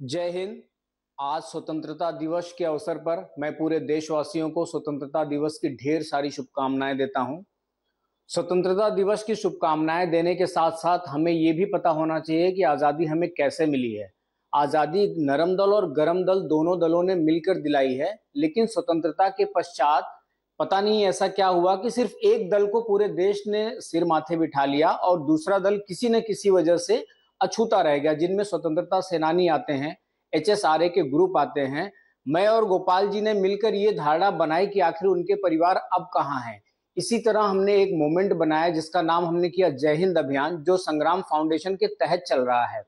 जय हिंद। आज स्वतंत्रता दिवस के अवसर पर मैं पूरे देशवासियों को स्वतंत्रता दिवस की ढेर सारी शुभकामनाएं देता हूं। स्वतंत्रता दिवस की शुभकामनाएं देने के साथ साथ हमें ये भी पता होना चाहिए कि आज़ादी हमें कैसे मिली है। आज़ादी नरम दल और गरम दल दोनों दलों ने मिलकर दिलाई है, लेकिन स्वतंत्रता के पश्चात पता नहीं ऐसा क्या हुआ कि सिर्फ एक दल को पूरे देश ने सिर माथे बिठा लिया और दूसरा दल किसी न किसी वजह से अछूता रह गया, जिनमें स्वतंत्रता सेनानी आते हैं, एचएसआरए के ग्रुप आते हैं। मैं और गोपाल जी ने मिलकर ये धारणा बनाई कि आखिर उनके परिवार अब कहाँ हैं। इसी तरह हमने एक मूवमेंट बनाया जिसका नाम हमने किया जय हिंद अभियान, जो संग्राम फाउंडेशन के तहत चल रहा है।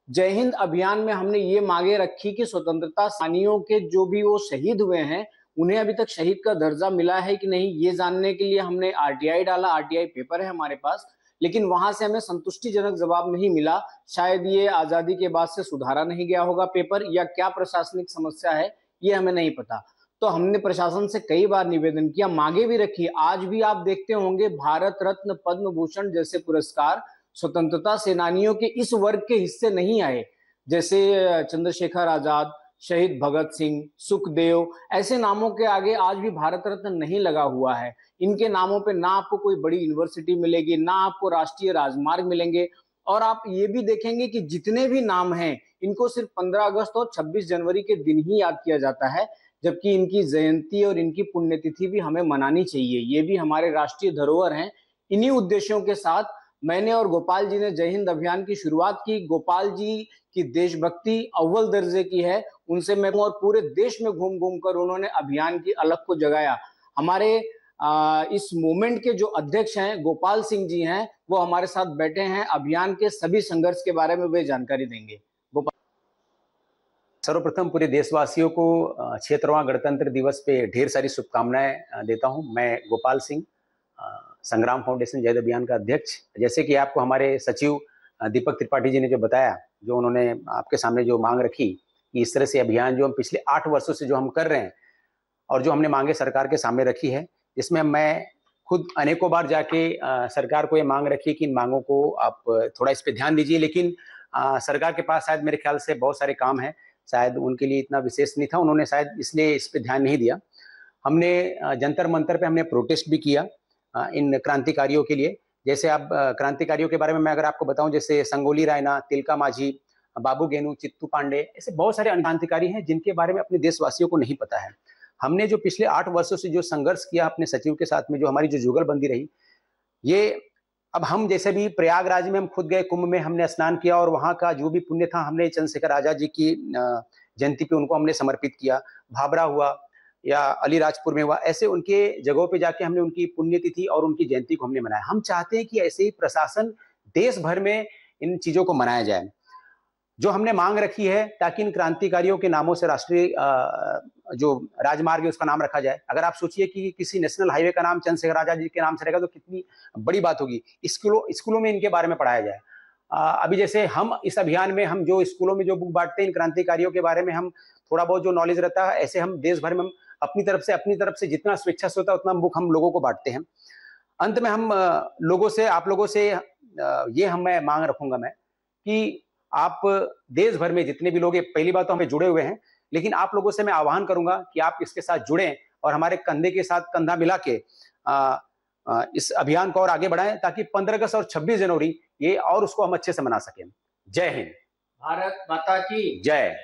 जय हिंद अभियान में हमने ये मांगे रखी कि स्वतंत्रता सेनानियों के जो भी वो शहीद हुए हैं, उन्हें अभी तक शहीद का दर्जा मिला है कि नहीं, ये जानने के लिए हमने आरटीआई डाला। आरटीआई पेपर है हमारे पास, लेकिन वहां से हमें संतुष्टिजनक जवाब नहीं मिला। शायद ये आजादी के बाद से सुधारा नहीं गया होगा पेपर, या क्या प्रशासनिक समस्या है ये हमें नहीं पता। तो हमने प्रशासन से कई बार निवेदन किया, मांगे भी रखी। आज भी आप देखते होंगे भारत रत्न, पद्म भूषण जैसे पुरस्कार स्वतंत्रता सेनानियों के इस वर्ग के हिस्से नहीं आए, जैसे चंद्रशेखर आजाद, शहीद भगत सिंह, सुखदेव, ऐसे नामों के आगे आज भी भारत रत्न नहीं लगा हुआ है। इनके नामों पे ना आपको कोई बड़ी यूनिवर्सिटी मिलेगी, ना आपको राष्ट्रीय राजमार्ग मिलेंगे। और आप ये भी देखेंगे कि जितने भी नाम हैं, इनको सिर्फ 15 अगस्त और 26 जनवरी के दिन ही याद किया जाता है, जबकि इनकी जयंती और इनकी पुण्यतिथि भी हमें मनानी चाहिए। ये भी हमारे राष्ट्रीय धरोहर हैं। इन्हीं उद्देश्यों के साथ मैंने और गोपाल जी ने जय हिंद अभियान की शुरुआत की। गोपाल जी की देशभक्ति अव्वल दर्जे की है। उनसे मैं और पूरे देश में घूम घूम कर उन्होंने अभियान की अलख को जगाया। हमारे इस मूवमेंट के जो अध्यक्ष हैं गोपाल सिंह जी हैं, वो हमारे साथ बैठे हैं। अभियान के सभी संघर्ष के बारे में वे जानकारी देंगे। गोपाल। सर्वप्रथम पूरे देशवासियों को 76वां गणतंत्र दिवस पे ढेर सारी शुभकामनाएं देता हूं। मैं गोपाल सिंह, संग्राम फाउंडेशन जय हिंद अभियान का अध्यक्ष। जैसे कि आपको हमारे सचिव दीपक त्रिपाठी जी ने जो बताया, जो उन्होंने आपके सामने जो मांग रखी कि इस तरह से अभियान जो हम पिछले 8 वर्षों से जो हम कर रहे हैं और जो हमने मांगे सरकार के सामने रखी है, इसमें मैं खुद अनेकों बार जाके सरकार को ये मांग रखी कि इन मांगों को आप थोड़ा इस पे ध्यान दीजिए, लेकिन सरकार के पास शायद मेरे ख्याल से बहुत सारे काम हैं, शायद उनके लिए इतना विशेष नहीं था, उन्होंने शायद इसलिए इस पे ध्यान नहीं दिया। हमने जंतर मंतर पे हमने प्रोटेस्ट भी किया इन क्रांतिकारियों के लिए। जैसे अब क्रांतिकारियों के बारे में मैं अगर आपको बताऊं, जैसे संगोली रायना, तिलका माझी, बाबू गेनू, चित्तू पांडे, ऐसे बहुत सारे क्रांतिकारी हैं जिनके बारे में अपने देशवासियों को नहीं पता है। हमने जो पिछले 8 वर्षों से जो संघर्ष किया अपने सचिव के साथ में, जो हमारी जो जुगलबंदी रही, ये अब हम जैसे भी प्रयागराज में हम खुद गए, कुंभ में हमने स्नान किया और वहां का जो भी पुण्य था हमने चंद्रशेखर आजाद जी की जयंती पे उनको हमने समर्पित किया। भाभरा हुआ या अलीराजपुर में हुआ, ऐसे उनके जगहों पे जाके हमने उनकी पुण्यतिथि और उनकी जयंती को हमने मनाया। हम चाहते हैं कि ऐसे ही प्रशासन देश भर में इन चीजों को मनाया जाए। जो हमने मांग रखी है ताकि इन क्रांतिकारियों के नामों से राष्ट्रीय जो राजमार्ग है उसका नाम रखा जाए। अगर आप सोचिए कि किसी नेशनल हाईवे का नाम चंद्रशेखर आजाद जी के नाम से रहेगा तो कितनी बड़ी बात होगी। स्कूलों में इनके बारे में पढ़ाया जाए। अभी जैसे हम इस अभियान में हम जो स्कूलों में जो बुक बांटते हैं इन क्रांतिकारियों के बारे में, हम थोड़ा बहुत जो नॉलेज रहता है, ऐसे हम देश भर में हम अपनी तरफ से जितना स्वेच्छा से होता है उतना बुक हम लोगों को बांटते हैं। अंत में हम लोगों से, आप लोगों से ये मैं मांग रखूंगा मैं कि आप देश भर में जितने भी लोग, पहली बात तो हमें जुड़े हुए हैं, लेकिन आप लोगों से मैं आह्वान करूंगा कि आप इसके साथ जुड़ें और हमारे कंधे के साथ कंधा मिला के इस अभियान को और आगे बढ़ाएं, ताकि 15 अगस्त और 26 जनवरी ये और उसको हम अच्छे से मना सकें। जय हिंद। भारत माता की जय।